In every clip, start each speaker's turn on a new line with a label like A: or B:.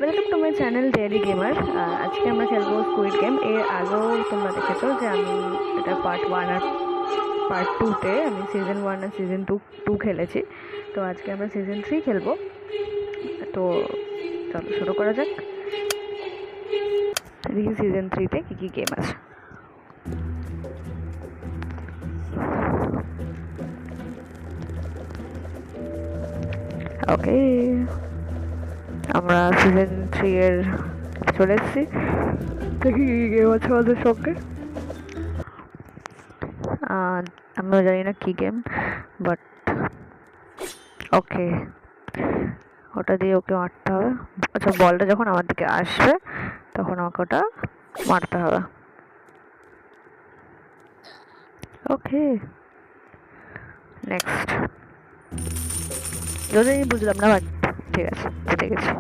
A: Welcome to my channel daily gamer. আজকে আমরা খেলবো স্কুইড গেম। এর আগেও তোমরা দেখেছো যে আমি এটা পার্ট 1 আর পার্ট 2-তে আমি সিজন 1 আর সিজন 2 খেলেছি। তো আজকে আমরা সিজন 3 খেলবো। তো চলো শুরু করা যাক। দেখি সিজন 3-তে কী কী গেম আছে। ওকে, আমরা সিজন 3 এর চলে এসেছি। দেখি কী গেম আছে আমাদের সঙ্গে। আমিও জানি না কী গেম, বাট ওকে, ওটা দিয়ে ওকে মারতে হবে। আচ্ছা, বলটা যখন আমার দিকে আসবে তখন আমাকে ওটা মারতে হবে। ওকে, নেক্সট। যদি বুঝলাম না, বাট ঠিক আছে, জিতে গেছি।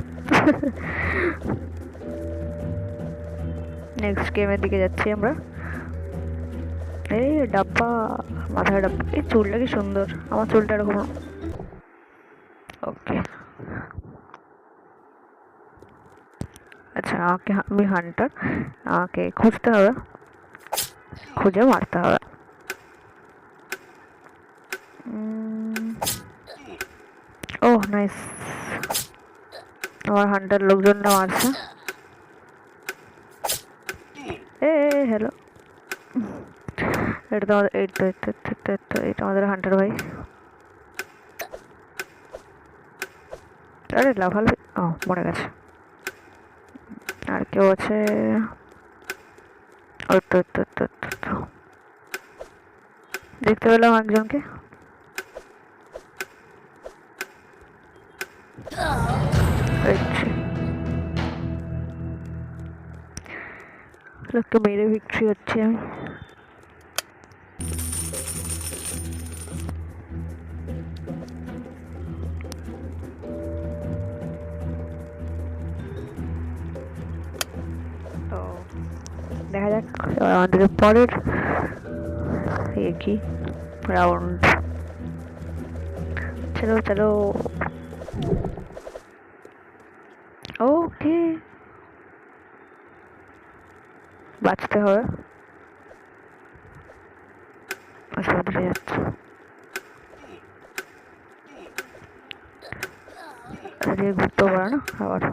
A: নেক্সট গেমের দিকে যাচ্ছি আমরা। এই ডাব্বা, মাথায় ডাব্বা। এই চুলটা কি সুন্দর, আমার চুলটা এরকম। ওকে, আচ্ছা আমি হান্টার, আমাকে খুঁজতে হবে, খুঁজে মারতে হবে। ও নাইস, আমার হান্টার লোকজনটা মারছে। এ হ্যালো, এটা তো এটা আমাদের হান্টার ভাই। আরে লাফাল, ও মরে গেছে। আর কেউ আছে? দেখতে পেলাম একজনকে। লোককে মেরে বিক্রি হচ্ছে আমি। তো দেখা যাক আমাদের পরের কি রাউন্ড। চলো চলো, ওকে, বাঁচতে হবে। আচ্ছা উঠে যাচ্ছে, ঘুরতেও পারে না আবার।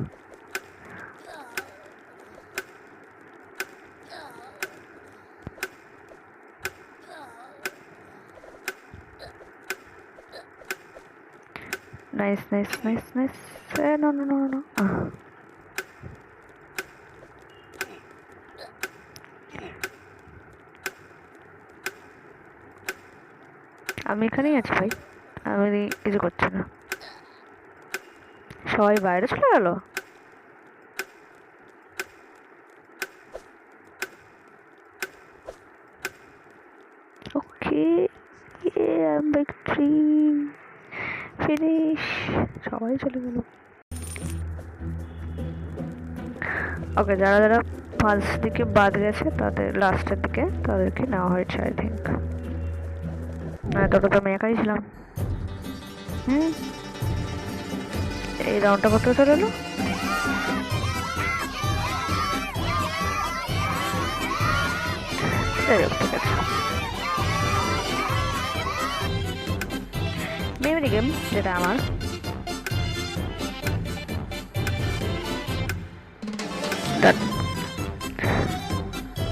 A: Nice, nice, nice, nice. No, no, no, no. আমি এখানেই আছি ভাই, আমি কিছু করছি না। সবাই বাইরে চলে গেল। ওকে, ভিক্টরি ফিনিশ, সবাই চলে গেল। ওকে, যারা যারা ফার্স্ট দিকে বাদ গেছে তাদের লাস্টের দিকে তাদেরকে নেওয়া হয়েছে আই থিঙ্ক। না, তত তো আমি একাই ছিলাম। এই রাউন্ডটা কত চলে এলো? ঠিক আছে, মেমরি গেম যেটা আমার।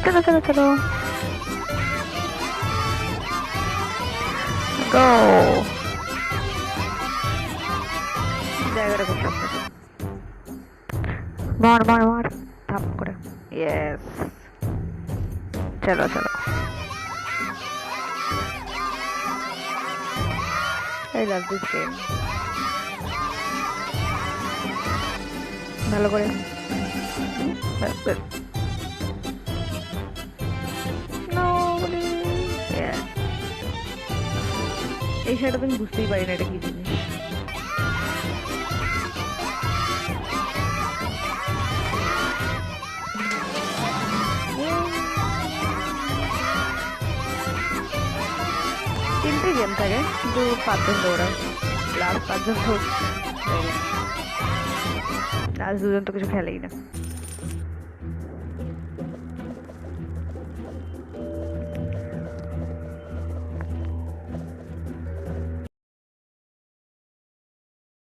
A: চলো চলো চলো, গো। জায়গাটা খুব সুন্দর, মার মার মার থাপ করে। ইয়েস, চলো চলো। I love this game. ভালো করে এই শাড়িটা তুমি বুঝতেই পারি না এটা কি জিনিস। তিনটে গেম থাকে কিন্তু 5 জন দৌড়ায়, লাস্ট 5 জন লাস্ট দুজন তো কিছু খেলেই না।